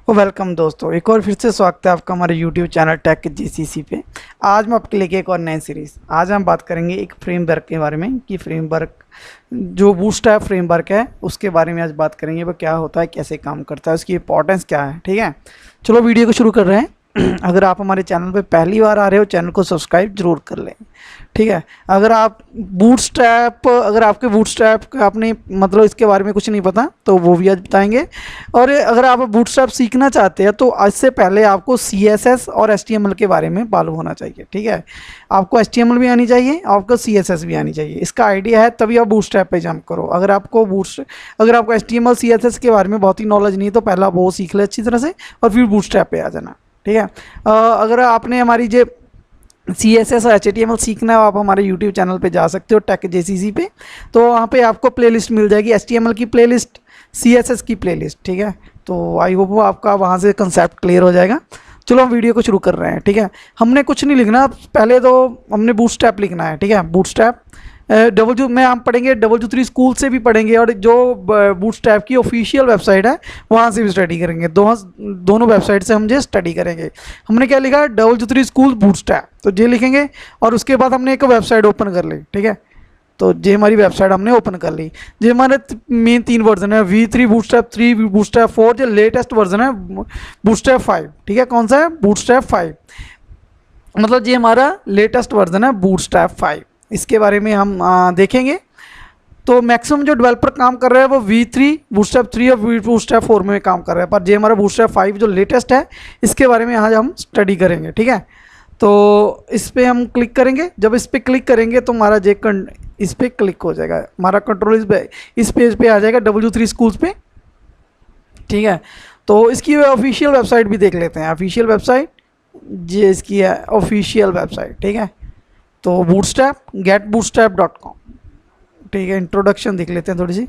Welcome दोस्तों, एक और फिर से स्वागत है आपका हमारे YouTube चैनल टेक जीसीसी पे। आज मैं आपके लेके एक और नई सीरीज़। आज हम बात करेंगे एक फ्रेमवर्क के बारे में कि फ्रेमवर्क जो बूटस्ट्रैप फ्रेमवर्क है उसके बारे में आज बात करेंगे। वो क्या होता है, कैसे काम करता है, उसकी इंपॉर्टेंस क्या है। ठीक है, चलो वीडियो को शुरू कर रहे हैं। अगर आप हमारे चैनल पे पहली बार आ रहे हो, चैनल को सब्सक्राइब जरूर कर लें। ठीक है, अगर आपके बूटस्ट्रैप का आपने मतलब इसके बारे में कुछ नहीं पता तो वो भी आज बताएंगे। और अगर आप बूटस्ट्रैप सीखना चाहते हैं तो इससे पहले आपको CSS और HTML के बारे में मालूम होना चाहिए। ठीक है, आपको HTML भी आनी चाहिए, आपको CSS भी आनी चाहिए। इसका आइडिया है तभी आप बूटस्ट्रैप पे जंप करो। अगर आपको HTML CSS के बारे में बहुत ही नॉलेज नहीं है तो पहला वो सीख ले अच्छी तरह से और फिर बूटस्ट्रैप पे आ जाना। ठीक है, अगर आपने हमारी जो CSS और HTML सीखना है आप हमारे YouTube चैनल पे जा सकते हो टेक JCC पे। तो वहाँ पे आपको प्लेलिस्ट मिल जाएगी, HTML की प्लेलिस्ट, CSS की प्लेलिस्ट। ठीक है, तो आई होप वो आपका वहाँ से कंसेप्ट क्लियर हो जाएगा। चलो हम वीडियो को शुरू कर रहे हैं। ठीक है, हमने कुछ नहीं लिखना, पहले तो हमने बूटस्ट्रैप लिखना है। ठीक है, बूटस्ट्रैप में हम पढ़ेंगे, W3 स्कूल से भी पढ़ेंगे और जो बूटस्ट्रैप की ऑफिशियल वेबसाइट है वहाँ से भी स्टडी करेंगे। दोनों वेबसाइट से हम जो स्टडी करेंगे। हमने क्या लिखा, W3 स्कूल बूटस्ट्रैप, तो ये लिखेंगे और उसके बाद हमने एक वेबसाइट ओपन कर ली। ठीक है, तो ये हमारी वेबसाइट हमने ओपन कर ली। ये हमारे मेन 3 वर्जन है, V3 बूटस्ट्रैप 3 बूटस्ट्रैप 4, जो लेटेस्ट वर्जन है बूटस्ट्रैप 5। ठीक है, कौन सा है, बूटस्ट्रैप 5, मतलब ये हमारा लेटेस्ट वर्जन है बूटस्ट्रैप 5। इसके बारे में हम देखेंगे। तो मैक्सिमम जो डेवलपर काम कर रहे हैं वो V3 बूटस्ट्रैप 3 और बूटस्ट्रैप 4 में काम कर रहे हैं, पर ये हमारा बूटस्ट्रैप 5 जो लेटेस्ट है इसके बारे में आज हम स्टडी करेंगे। ठीक है, तो इस पर हम क्लिक करेंगे। जब इस पर क्लिक करेंगे तो हमारा इस पर क्लिक हो जाएगा, हमारा कंट्रोल इस पेज पे आ जाएगा W3 स्कूल्स पे। ठीक है, तो इसकी ऑफिशियल वेबसाइट भी देख लेते हैं। ऑफिशियल वेबसाइट ये इसकी है, ऑफिशियल वेबसाइट। ठीक है, तो बूटस्ट्रैप getbootstrap.com। ठीक है, इंट्रोडक्शन देख लेते हैं थोड़ी सी।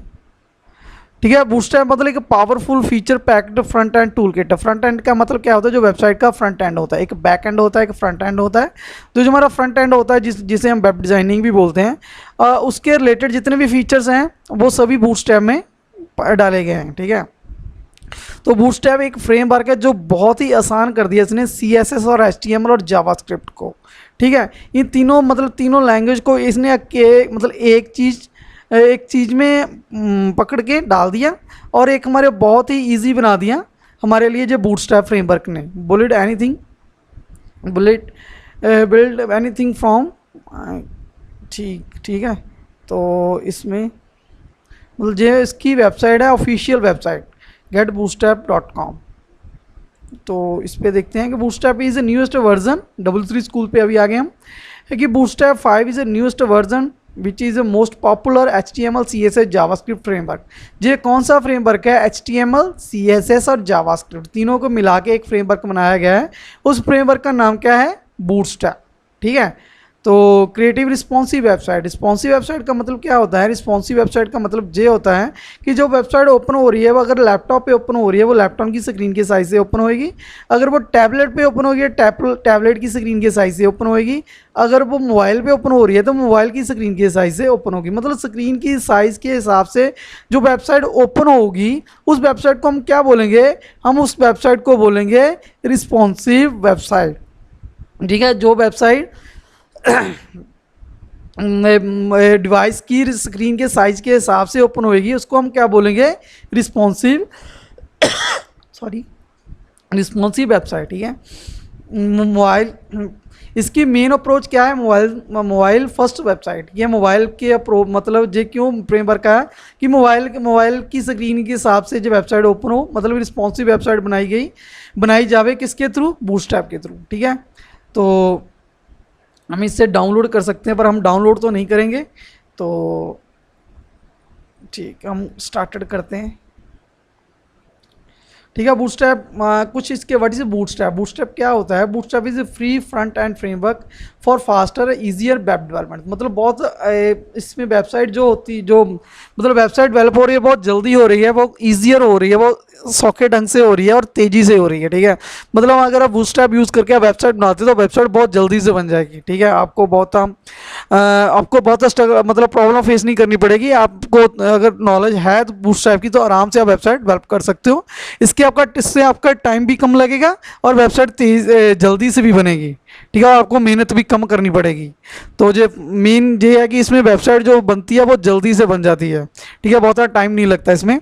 ठीक है, बूटस्ट्रैप मतलब एक powerful feature packed front end tool kit है। फ्रंट एंड का मतलब क्या होता है, जो वेबसाइट का फ्रंट एंड होता है। एक बैक एंड होता है, एक फ्रंट एंड होता है। तो जो हमारा फ्रंट एंड होता है जिसे हम वेब डिज़ाइनिंग भी बोलते हैं, उसके रिलेटेड जितने भी फीचर्स हैं वो सभी बूटस्ट्रैप में डाले गए हैं। ठीक है, तो बूटस्ट्रैप एक फ्रेमवर्क है जो बहुत ही आसान कर दिया इसने CSS और HTML और जावास्क्रिप्ट को। ठीक है, इन तीनों लैंग्वेज को इसने एक चीज़ में पकड़ के डाल दिया और एक हमारे बहुत ही इजी बना दिया हमारे लिए जो बूटस्ट्रैप फ्रेमवर्क ने। Build anything from. ठीक है, तो इसमें मतलब ये इसकी वेबसाइट है, ऑफिशियल वेबसाइट getbootstrap.com। तो इस पे देखते हैं कि bootstrap is a newest version. W3 school पे अभी आ गए हम, है कि bootstrap 5 is a newest version which is a most popular HTML CSS JavaScript framework. ये कौन सा फ्रेमवर्क है, HTML CSS और जावास्क्रिप्ट तीनों को मिला के एक फ्रेमवर्क बनाया गया है। उस फ्रेमवर्क का नाम क्या है, बूटस्ट्रैप। ठीक है, तो creative responsive website. Responsive website का मतलब क्या होता है, रिस्पॉन्सिव वेबसाइट का मतलब ये होता है कि जो वेबसाइट ओपन हो रही है वो अगर लैपटॉप पे ओपन हो रही है वो लैपटॉप की स्क्रीन के साइज से ओपन होएगी। अगर वो टैबलेट पे ओपन होगी टैबलेट की स्क्रीन के साइज से ओपन होएगी। अगर वो मोबाइल पे ओपन हो रही है तो मोबाइल की स्क्रीन के साइज से ओपन होगी। मतलब स्क्रीन की साइज़ के हिसाब से जो वेबसाइट ओपन होगी उस वेबसाइट को हम क्या बोलेंगे, हम उस वेबसाइट को बोलेंगे रिस्पॉन्सिव वेबसाइट। ठीक है, जो वेबसाइट डिवाइस की स्क्रीन के साइज के हिसाब से ओपन होएगी उसको हम क्या बोलेंगे, रिस्पॉन्सिव वेबसाइट। ठीक है, मोबाइल इसकी मेन अप्रोच क्या है, मोबाइल फर्स्ट वेबसाइट। ये मोबाइल के मतलब ये क्यों फ्रेमवर्क है कि मोबाइल की स्क्रीन के हिसाब से जो वेबसाइट ओपन हो, मतलब रिस्पॉन्सिव वेबसाइट बनाई जावे किसके थ्रू, बूटस्ट्रैप के थ्रू। ठीक है, तो हम इससे डाउनलोड कर सकते हैं पर हम डाउनलोड तो नहीं करेंगे। तो ठीक, हम स्टार्टेड करते हैं। ठीक है, बूटस्ट्रैप कुछ इसके व्हाट इज बूटस्ट्रैप क्या होता है। Bootstrap is a free front end framework for faster easier web development. मतलब बहुत इसमें वेबसाइट जो होती जो मतलब वेबसाइट डेवलप हो रही है बहुत जल्दी हो रही है, वो ईजियर हो रही है, वो सौखे ढंग से हो रही है और तेज़ी से हो रही है, ठीक है। मतलब अगर आप बूटस्ट्रैप यूज़ करके आप वेबसाइट बनाते हो तो वेबसाइट बहुत जल्दी से बन जाएगी, ठीक है। आपको बहुत स्ट्रगल मतलब प्रॉब्लम फेस नहीं करनी पड़ेगी। आपको अगर नॉलेज है तो बूटस्ट्रैप की, तो आराम से आप वेबसाइट डेवलप कर सकते हो। इससे आपका टाइम भी कम लगेगा और वेबसाइट जल्दी से भी बनेगी, ठीक है। और आपको मेहनत भी कम करनी पड़ेगी। तो जो मेन ये है कि इसमें वेबसाइट जो बनती है वो जल्दी से बन जाती है, ठीक है, बहुत ज़्यादा टाइम नहीं लगता इसमें।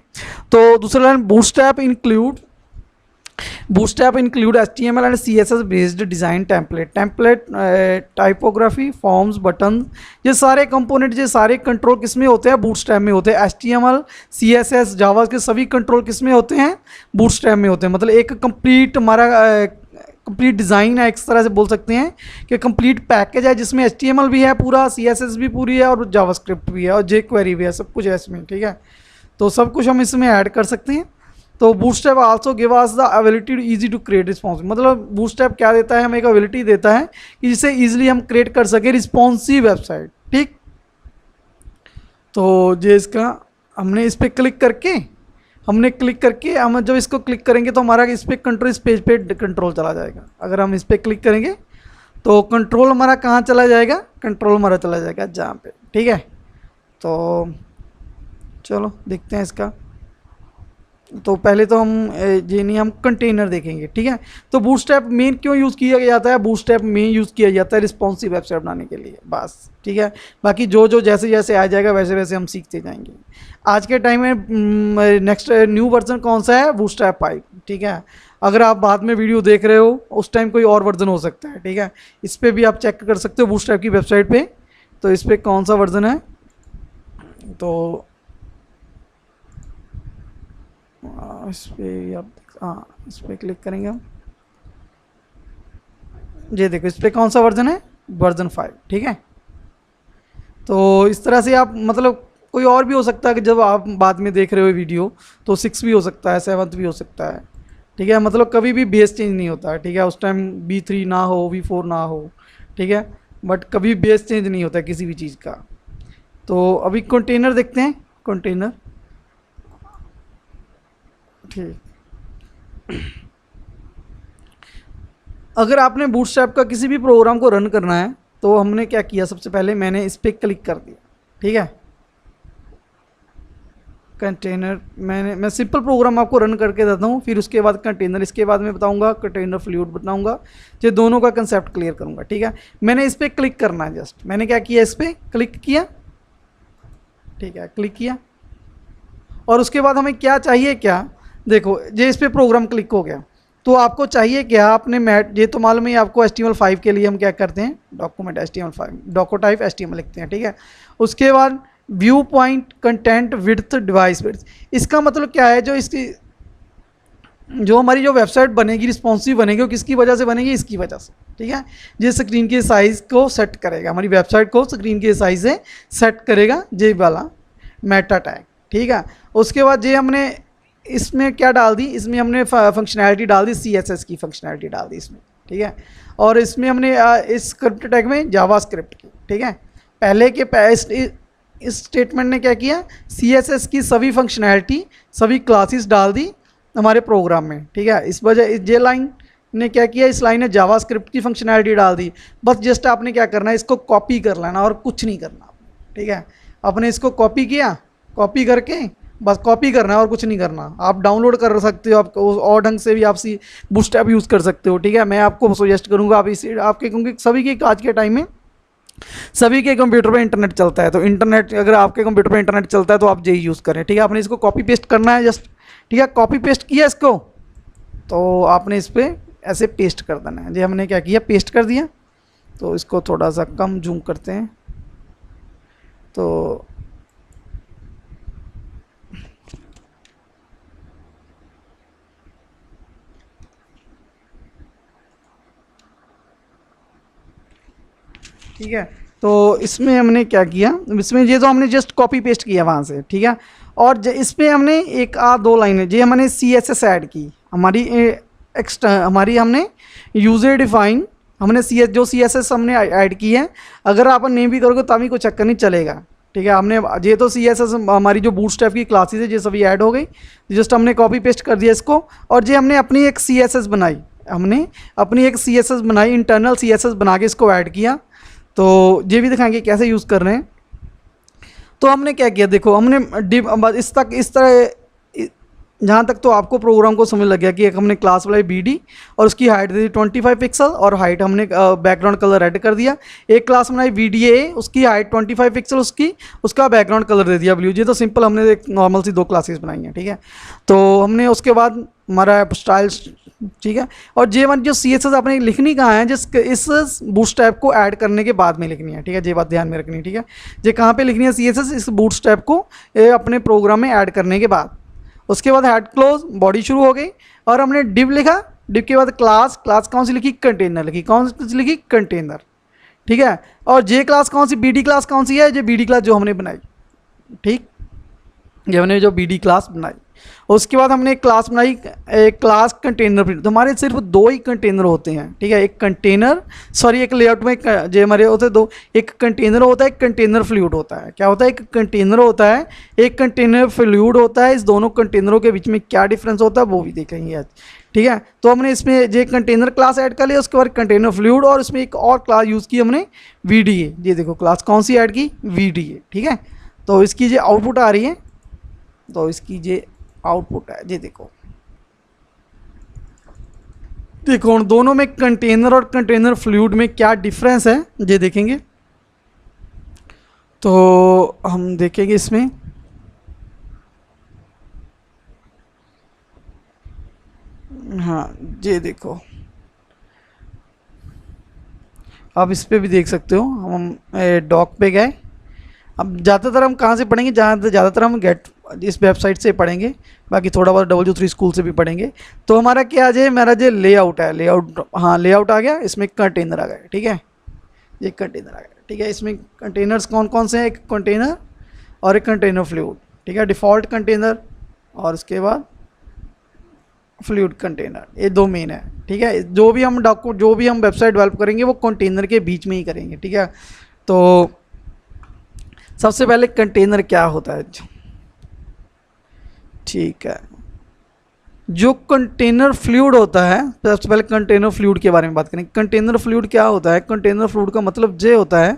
तो दूसरा line, bootstrap include HTML and CSS based design template typography forms button, ये सारे कंपोनेंट, ये सारे कंट्रोल किस में होते हैं? बूटस्ट्रैप में होते हैं। HTML CSS जावा के सभी कंट्रोल किस में होते हैं? बूटस्ट्रैप में होते हैं। मतलब एक कंप्लीट हमारा कंप्लीट डिज़ाइन है, एक तरह से बोल सकते हैं कि कंप्लीट पैकेज है, जिसमें HTML भी है पूरा, CSS भी पूरी है और जावास्क्रिप्ट भी है और jQuery भी है, सब कुछ है इसमें, ठीक है। तो सब कुछ हम इसमें ऐड कर सकते हैं। तो Bootstrap also give us the ability easy to create responsive, मतलब बूटस्ट्रैप क्या देता है? हमें एक एबिलिटी देता है कि जिससे ईजिली हम क्रिएट कर सके रिस्पॉन्सिव वेबसाइट, ठीक। तो ये इसका हमने इस पर क्लिक करके हम जब इसको क्लिक करेंगे तो हमारा इस पेज पे कंट्रोल चला जाएगा। अगर हम इस पर क्लिक करेंगे तो कंट्रोल हमारा कहाँ चला जाएगा? कंट्रोल हमारा चला जाएगा जहाँ पे, ठीक है। तो चलो देखते हैं इसका। तो पहले तो हम कंटेनर देखेंगे, ठीक है। तो बूटस्ट्रैप मेन क्यों यूज़ किया जाता है? बूटस्ट्रैप मेन यूज़ किया जाता है रिस्पॉन्सिव वेबसाइट बनाने के लिए, बस, ठीक है। बाकी जो जैसे जैसे आ जाएगा वैसे वैसे हम सीखते जाएंगे। आज के टाइम में नेक्स्ट न्यू वर्जन कौन सा है? बूटस्ट्रैप 5, ठीक है। अगर आप बाद में वीडियो देख रहे हो उस टाइम कोई और वर्जन हो सकता है, ठीक है। इस पर भी आप चेक कर सकते हो बूटस्ट्रैप की वेबसाइट पर, तो इस पर कौन सा वर्जन है। तो इस पर आप, हाँ, इस पर क्लिक करेंगे हम, ये देखो इस पर कौन सा वर्जन है? वर्जन 5, ठीक है। तो इस तरह से आप मतलब कोई और भी हो सकता है कि जब आप बाद में देख रहे हो वीडियो तो 6 भी हो सकता है, 7 भी हो सकता है, ठीक है। मतलब कभी भी बेस चेंज नहीं होता है, ठीक है। उस टाइम V3 ना हो, V4 ना हो, ठीक है, बट कभी बेस चेंज नहीं होता है किसी भी चीज़ का। तो अभी कंटेनर देखते हैं, कंटेनर, ठीक। अगर आपने बूटस्ट्रैप का किसी भी प्रोग्राम को रन करना है तो हमने क्या किया? सबसे पहले मैंने इस पर क्लिक कर दिया, ठीक है। कंटेनर मैं सिंपल प्रोग्राम आपको रन करके देता हूँ, फिर उसके बाद कंटेनर, इसके बाद मैं बताऊंगा कंटेनर फ्लूइड बताऊंगा, ये दोनों का कंसेप्ट क्लियर करूंगा, ठीक है। मैंने इस पर क्लिक करना है, जस्ट मैंने क्या किया? इस पर क्लिक किया, ठीक है, क्लिक किया। और उसके बाद हमें क्या चाहिए? क्या देखो, ये इस पर प्रोग्राम क्लिक हो गया, तो आपको चाहिए क्या? आपने ये तो मालूम है आपको HTML5 के लिए हम क्या करते हैं? डॉक्यूमेंट HTML5 डॉको टाइप HTML लिखते हैं, ठीक है। उसके बाद view point content width device width, इसका मतलब क्या है? जो हमारी जो वेबसाइट बनेगी, रिस्पॉन्सिव बनेगी, वो किसकी वजह से बनेगी? इसकी वजह से, ठीक है। ये स्क्रीन के साइज़ को सेट करेगा, हमारी वेबसाइट को स्क्रीन के साइज़ से सेट करेगा ये वाला मेटा टैग, ठीक है। उसके बाद ये हमने इसमें क्या डाल दी? इसमें हमने फंक्शनैलिटी डाल दी, CSS की फंक्शनैलिटी डाल दी इसमें, ठीक है। और इसमें हमने इस स्क्रिप्ट टैग में जावास्क्रिप्ट की, ठीक है। पहले के इस स्टेटमेंट ने क्या किया? CSS की सभी फंक्शनैलिटी, सभी क्लासेस डाल दी हमारे प्रोग्राम में, ठीक है। इस वजह ये लाइन ने क्या किया? इस लाइन ने जावास्क्रिप्ट की फंक्शनैलिटी डाल दी। बस जस्ट आपने क्या करना है? इसको कॉपी कर लेना और कुछ नहीं करना, ठीक है। आपने इसको कॉपी किया, कॉपी करके बस कॉपी करना है और कुछ नहीं करना। आप डाउनलोड कर सकते हो, आप और ढंग से भी आप बूटस्ट्रैप यूज़ कर सकते हो, ठीक है। मैं आपको सजेस्ट करूँगा आप इसी आपके, क्योंकि सभी के आज के टाइम में सभी के कंप्यूटर पे इंटरनेट चलता है, तो इंटरनेट अगर आपके कंप्यूटर पे इंटरनेट चलता है तो आप यही यूज़ करें, ठीक है। आपने इसको कॉपी पेस्ट करना है जस्ट, ठीक है। कॉपी पेस्ट किया इसको, तो आपने इस पर ऐसे पेस्ट कर देना है। जी हमने क्या किया? पेस्ट कर दिया। तो इसको थोड़ा सा कम जूम करते हैं, तो ठीक है। तो इसमें हमने क्या किया? इसमें ये तो हमने जस्ट कॉपी पेस्ट किया वहाँ से, ठीक है। और इसमें हमने एक दो लाइनें ये हमने CSS ऐड की, हमारी हमने यूज़र डिफाइन हमने जो CSS हमने ऐड की है। अगर आप नेम भी करोगे तो भी कोई चक्कर नहीं चलेगा, ठीक है। हमने ये तो CSS हमारी जो बूटस्ट्रैप की क्लासेस है ये सभी ऐड हो गई, जस्ट हमने कॉपी पेस्ट कर दिया इसको। और ये हमने अपनी एक CSS बनाई, हमने अपनी एक CSS बनाई, इंटरनल CSS बना के इसको ऐड किया। तो ये भी दिखाएंगे कैसे यूज़ कर रहे हैं। तो हमने क्या किया, देखो हमने डिव इस तरह जहाँ तक तो आपको प्रोग्राम को समझ लग गया कि एक हमने क्लास बनाई BD और उसकी हाइट दे दी 25 पिक्सल और हाइट हमने बैकग्राउंड कलर रेड कर दिया। एक क्लास बनाई VDA, उसकी हाइट 25 पिक्सल, उसका बैकग्राउंड कलर दे दिया ब्लू। ये तो सिंपल हमने एक नॉर्मल सी 2 क्लासेस बनाई हैं, ठीक है। तो हमने उसके बाद हमारा स्टाइल, ठीक है। और J1 जो CSS आपने लिखनी कहाँ है, जिस इस बूटस्ट्रैप को ऐड करने के बाद में लिखनी है, ठीक है। ये बात ध्यान में रखनी है, ठीक है। ये कहाँ पे लिखनी है CSS, इस बूटस्ट्रैप को अपने प्रोग्राम में ऐड करने के बाद। उसके बाद हेड क्लोज, बॉडी शुरू हो गई और हमने डिव लिखा। डिव के बाद क्लास कौन सी लिखी, कंटेनर लिखी। कौन सी लिखी, कंटेनर, ठीक है। और जे क्लास कौन सी, BD क्लास कौन सी है, जो BD क्लास जो हमने बनाई, ठीक, ये हमने जो BD क्लास बनाई। उसके बाद हमने एक क्लास बनाई, एक क्लास कंटेनर प्रिंट। तो हमारे सिर्फ 2 ही कंटेनर होते हैं, ठीक है। एक कंटेनर, सॉरी एक लेआउट में जो हमारे होते हैं 2, एक कंटेनर होता है, एक कंटेनर फ्लूइड होता है। क्या होता है, एक कंटेनर होता है, एक कंटेनर फ्लूइड होता है। इस दोनों कंटेनरों के बीच में क्या डिफरेंस होता है वो भी देखेंगे आज, ठीक है। तो हमने इसमें ये कंटेनर क्लास ऐड कर लिया, उसके बाद कंटेनर फ्लूइड, और इसमें एक और क्लास यूज़ की हमने VDA। ये देखो क्लास कौन सी ऐड की, VDA, ठीक है। तो इसकी ये आउटपुट आ रही है, तो इसकी ये आउटपुट है, ये देखो उन दोनों में कंटेनर और कंटेनर फ्लूइड में क्या डिफरेंस है ये देखेंगे। तो हम देखेंगे इसमें, हाँ ये देखो, आप इस पे भी देख सकते हो। हम डॉक पे गए। अब ज़्यादातर हम कहाँ से पढ़ेंगे, ज़्यादातर हम गेट इस वेबसाइट से पढ़ेंगे, बाकी थोड़ा बहुत W3 स्कूल से भी पढ़ेंगे। तो हमारा क्या है, मेरा जो लेआउट है, लेआउट, हाँ लेआउट आ गया, इसमें कंटेनर आ गया, ठीक है। ये कंटेनर आ गया, ठीक है। इसमें कंटेनर्स कौन कौन से हैं, एक कंटेनर और एक कंटेनर फ्लूइड, ठीक है। डिफ़ॉल्ट कंटेनर और उसके बाद फ्लूइड कंटेनर, ये 2 मेन है, ठीक है। जो भी हम वेबसाइट डेवलप करेंगे वो कंटेनर के बीच में ही करेंगे, ठीक है। तो सबसे पहले कंटेनर क्या होता है, ठीक है। जो कंटेनर फ्लूइड होता है, सबसे पहले कंटेनर फ्लूइड के बारे में बात करें। कंटेनर फ्लूइड क्या होता है, कंटेनर फ्लूइड का मतलब ये होता है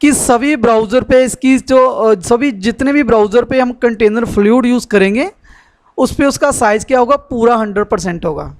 कि सभी ब्राउज़र पे इसकी जो सभी जितने भी ब्राउज़र पे हम कंटेनर फ्लूइड यूज़ करेंगे उस पर उसका साइज़ क्या होगा, पूरा 100% होगा।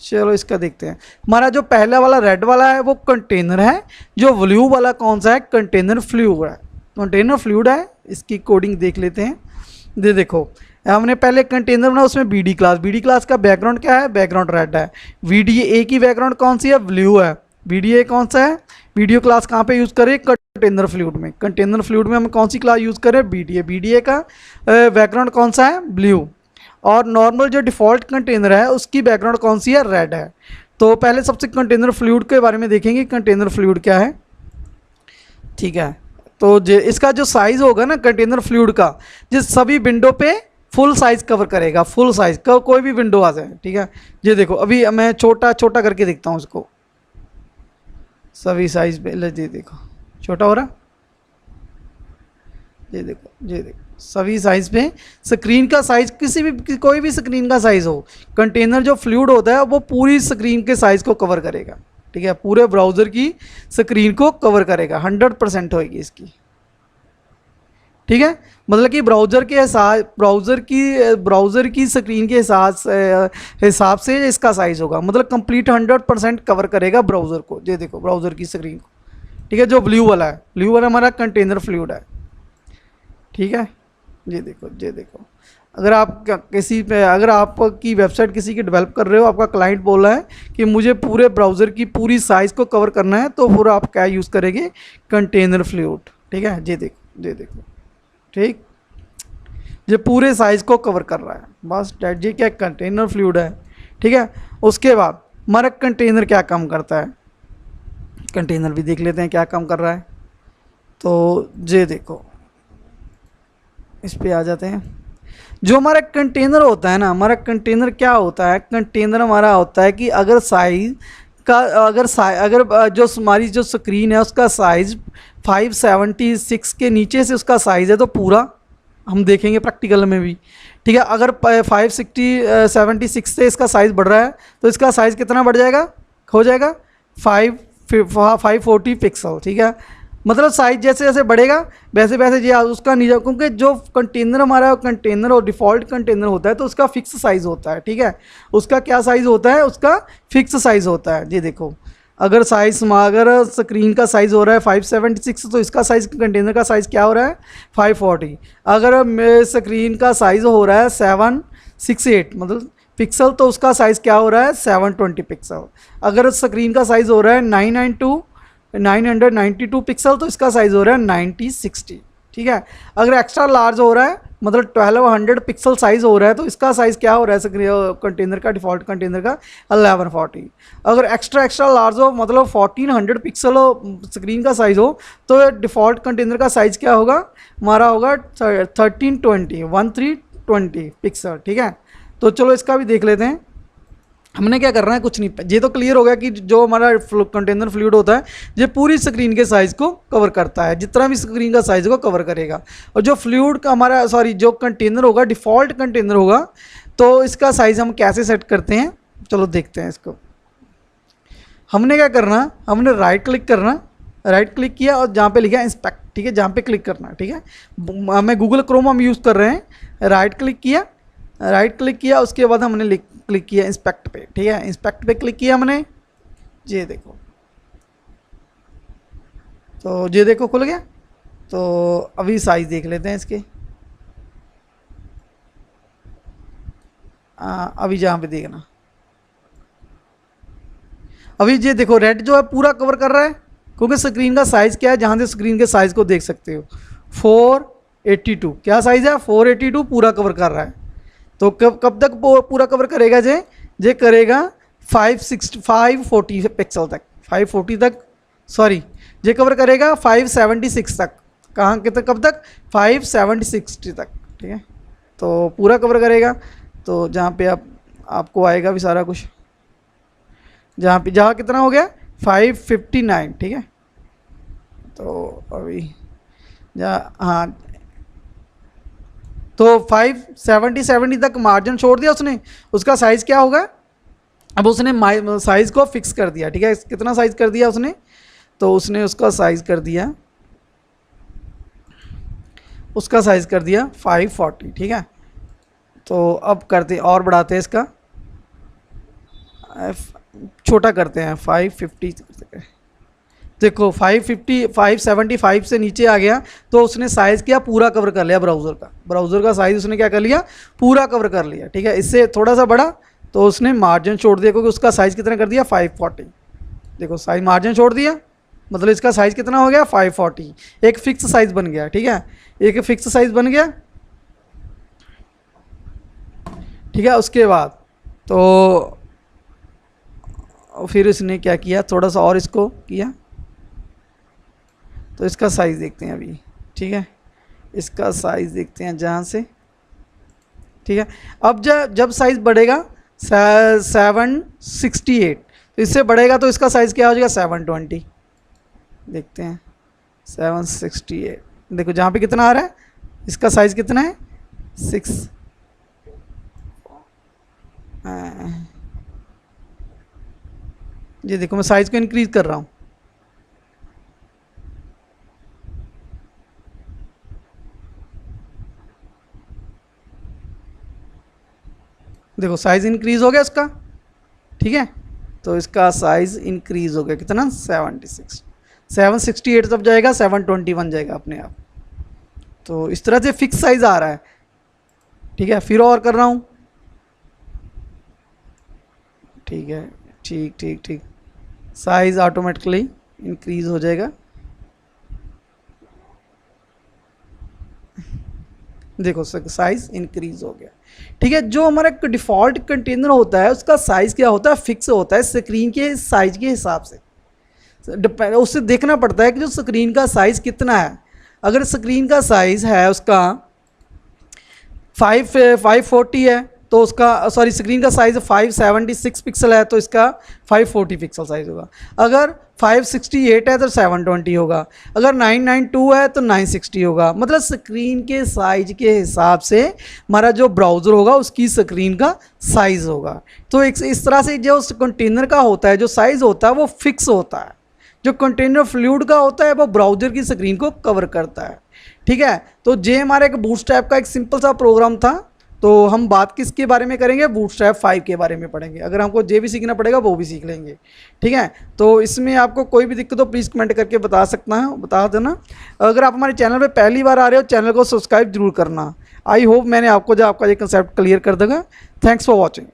चलो इसका देखते हैं। हमारा जो पहला वाला रेड वाला है वो कंटेनर है, जो ब्लू वाला कौन सा है, कंटेनर फ्लूइड है। कंटेनर फ्लूइड है, इसकी कोडिंग देख लेते हैं। देखो हमने पहले कंटेनर बना, उसमें BD क्लास का बैकग्राउंड क्या है, बैकग्राउंड रेड है। VDA की बैकग्राउंड कौन सी है, ब्लू है। VDA कौन सा है, वीडियो क्लास कहाँ पे यूज़ करें, कंटेनर फ्लूइड में। कंटेनर फ्लूइड में हम कौन सी क्लास यूज़ करें, BDA का बैकग्राउंड कौन सा है, ब्लू। और नॉर्मल जो डिफ़ॉल्ट कंटेनर है उसकी बैकग्राउंड कौन सी है, रेड है। तो पहले सबसे कंटेनर फ्लूइड के बारे में देखेंगे, कंटेनर फ्लूइड क्या है, ठीक है। तो इसका जो साइज़ होगा ना कंटेनर फ्लूइड का, जिस सभी विंडो पे फुल साइज़ कवर करेगा, फुल साइज़ का कोई भी विंडो आ जाए, ठीक है। ये देखो अभी मैं छोटा करके देखता हूँ इसको, सभी साइज़ पे, ये देखो छोटा हो रहा, ये देखो सभी साइज़ पे स्क्रीन का साइज़, कोई भी स्क्रीन का साइज़ हो, कंटेनर जो फ्लूइड होता है वो पूरी स्क्रीन के साइज़ को कवर करेगा, ठीक है। पूरे ब्राउज़र की स्क्रीन को कवर करेगा, 100% होगी इसकी, ठीक है। मतलब कि ब्राउज़र की स्क्रीन के हिसाब से इसका साइज़ होगा, मतलब कंप्लीट 100% कवर करेगा ब्राउज़र को। ये देखो ब्राउज़र की स्क्रीन को, ठीक है। जो ब्लू वाला हमारा कंटेनर फ्लूइड है, ठीक है। ये देखो अगर आपकी वेबसाइट किसी की डेवलप कर रहे हो, आपका क्लाइंट बोल रहा है कि मुझे पूरे ब्राउज़र की पूरी साइज़ को कवर करना है, तो फिर आप क्या यूज़ करेंगे, कंटेनर फ्लूइड, ठीक है। ये देखो ठीक, ये पूरे साइज़ को कवर कर रहा है, बस ये क्या कंटेनर फ्लूइड है, ठीक है। उसके बाद हमारा कंटेनर क्या काम करता है, कंटेनर भी देख लेते हैं क्या काम कर रहा है। तो ये देखो इस पे आ जाते हैं। जो हमारा कंटेनर होता है ना, हमारा कंटेनर क्या होता है, कंटेनर हमारा होता है कि अगर जो हमारी जो स्क्रीन है उसका साइज़ 576 के नीचे से उसका साइज़ है तो पूरा हम देखेंगे प्रैक्टिकल में भी, ठीक है। अगर 576 से इसका साइज़ बढ़ रहा है तो इसका साइज़ कितना बढ़ जाएगा, हो जाएगा 540 पिक्सल, ठीक है। मतलब साइज जैसे जैसे बढ़ेगा वैसे वैसे ये उसका नीचे, क्योंकि जो कंटेनर हमारा कंटेनर और डिफ़ॉल्ट कंटेनर होता है तो उसका फिक्स साइज़ होता है, ठीक है। उसका क्या साइज़ होता है, उसका फिक्स साइज़ होता है। ये देखो, अगर अगर स्क्रीन का साइज़ हो रहा है 576 तो इसका साइज़ कंटेनर का साइज़ क्या हो रहा है 540। अगर स्क्रीन का साइज़ हो रहा है 768 मतलब पिक्सल तो उसका साइज़ क्या हो रहा है 720 पिक्सल। अगर स्क्रीन का साइज़ हो रहा है 992 पिक्सल तो इसका साइज़ हो रहा है 9060, ठीक है। अगर एक्स्ट्रा लार्ज हो रहा है मतलब 1200 पिक्सल साइज़ हो रहा है तो इसका साइज़ क्या हो रहा है कंटेनर का, डिफ़ॉल्ट कंटेनर का 1140। अगर एक्स्ट्रा लार्ज हो मतलब 1400 पिक्सल हो स्क्रीन का साइज़ हो तो डिफ़ॉल्ट कंटेनर का साइज़ क्या होगा, हमारा होगा 1320 पिक्सल, ठीक है। तो चलो इसका भी देख लेते हैं। हमने क्या करना है, कुछ नहीं, ये तो क्लियर हो गया कि जो हमारा कंटेनर फ्लूइड होता है ये पूरी स्क्रीन के साइज़ को कवर करता है, जितना भी स्क्रीन का साइज़ को कवर करेगा। और जो फ्लूइड का हमारा जो कंटेनर होगा डिफ़ॉल्ट कंटेनर होगा तो इसका साइज़ हम कैसे सेट करते हैं, चलो देखते हैं इसको। हमने क्या करना, हमने राइट क्लिक करना, राइट क्लिक किया और जहाँ पे लिखा है इंस्पेक्ट, ठीक है, जहाँ पे क्लिक करना, ठीक है। हमें गूगल क्रोम हम यूज़ कर रहे हैं, राइट क्लिक किया उसके बाद हमने क्लिक किया इंस्पेक्ट पे, ठीक है। इंस्पेक्ट पे क्लिक किया हमने, ये देखो, तो ये देखो खुल गया। तो अभी साइज़ देख लेते हैं इसके। अभी जहाँ पे देखना, अभी ये देखो रेड जो है पूरा कवर कर रहा है, क्योंकि स्क्रीन का साइज़ क्या है, जहाँ से स्क्रीन के साइज़ को देख सकते हो 482, क्या साइज़ है 482 पूरा कवर कर रहा है। तो कब तक पूरा कवर करेगा जे करेगा 540 पिक्सल तक, 540 तक, सॉरी ये कवर करेगा 576 तक। कहाँ के तक, कब तक 576 तक, ठीक है। तो पूरा कवर करेगा। तो जहाँ पे आपको आएगा भी सारा कुछ, जहाँ कितना हो गया 559, ठीक है। तो अभी हाँ, तो 570 तक मार्जिन छोड़ दिया उसने, उसका साइज़ क्या होगा, अब उसने साइज़ को फिक्स कर दिया, ठीक है। कितना साइज़ कर दिया उसने, तो उसने उसका साइज़ कर दिया, 540, ठीक है। तो अब करते और बढ़ाते हैं इसका, छोटा करते हैं 550 करते हैं। देखो 575 से नीचे आ गया तो उसने साइज़ क्या पूरा कवर कर लिया, ब्राउज़र का साइज़ उसने क्या कर लिया, पूरा कवर कर लिया, ठीक है। इससे थोड़ा सा बड़ा तो उसने मार्जिन छोड़ दिया, क्योंकि उसका साइज़ कितना कर दिया 540। देखो साइज मार्जिन छोड़ दिया, मतलब इसका साइज़ कितना हो गया 540, एक फिक्स साइज़ बन गया, ठीक है, एक फिक्स साइज़ बन गया, ठीक है। उसके बाद तो फिर इसने क्या किया, थोड़ा सा और इसको किया, तो इसका साइज़ देखते हैं अभी, ठीक है। इसका साइज़ देखते हैं जहाँ से, ठीक है। अब जब साइज़ बढ़ेगा 768 तो इससे बढ़ेगा तो इसका साइज़ क्या हो जाएगा 720। देखते हैं 768, देखो जहाँ पे कितना आ रहा है, इसका साइज़ कितना है 6, ये देखो मैं साइज़ को इंक्रीज़ कर रहा हूँ, देखो साइज़ इंक्रीज़ हो गया इसका, ठीक है। तो इसका साइज़ इंक्रीज़ हो गया कितना 76, 768 तब जाएगा 721 जाएगा अपने आप। तो इस तरह से फिक्स साइज़ आ रहा है, ठीक है। फिर और कर रहा हूँ, ठीक है, ठीक साइज़ ऑटोमेटिकली इंक्रीज़ हो जाएगा। देखो साइज़ इंक्रीज़ हो गया, ठीक है। जो हमारा डिफ़ॉल्ट कंटेनर होता है उसका साइज़ क्या होता है, फिक्स होता है स्क्रीन के साइज़ के हिसाब से, उससे देखना पड़ता है कि जो स्क्रीन का साइज़ कितना है। अगर स्क्रीन का साइज़ है उसका 540 है तो उसका सॉरी स्क्रीन का साइज़ 576 पिक्सल है तो इसका 540 पिक्सल साइज़ होगा। अगर 568 है तो 720 होगा, अगर 992 है तो 960 होगा। मतलब स्क्रीन के साइज के हिसाब से हमारा जो ब्राउज़र होगा उसकी स्क्रीन का साइज़ होगा। तो इस तरह से जो कंटेनर का होता है, जो साइज़ होता है वो फिक्स होता है। जो कंटेनर फ्लूइड का होता है वो ब्राउज़र की स्क्रीन को कवर करता है। ठीक है, तो ये हमारा एक बूटस्ट्रैप का एक सिंपल सा प्रोग्राम था। तो हम बात किसके बारे में करेंगे, बूटस्ट्रैप 5 के बारे में पढ़ेंगे। अगर हमको जे भी सीखना पड़ेगा वो भी सीख लेंगे। ठीक है, तो इसमें आपको कोई भी दिक्कत हो प्लीज़ कमेंट करके बता देना। अगर आप हमारे चैनल पे पहली बार आ रहे हो चैनल को सब्सक्राइब जरूर करना। आई होप मैंने आपको जो आपका ये कंसेप्ट क्लियर कर देगा। Thanks for watching.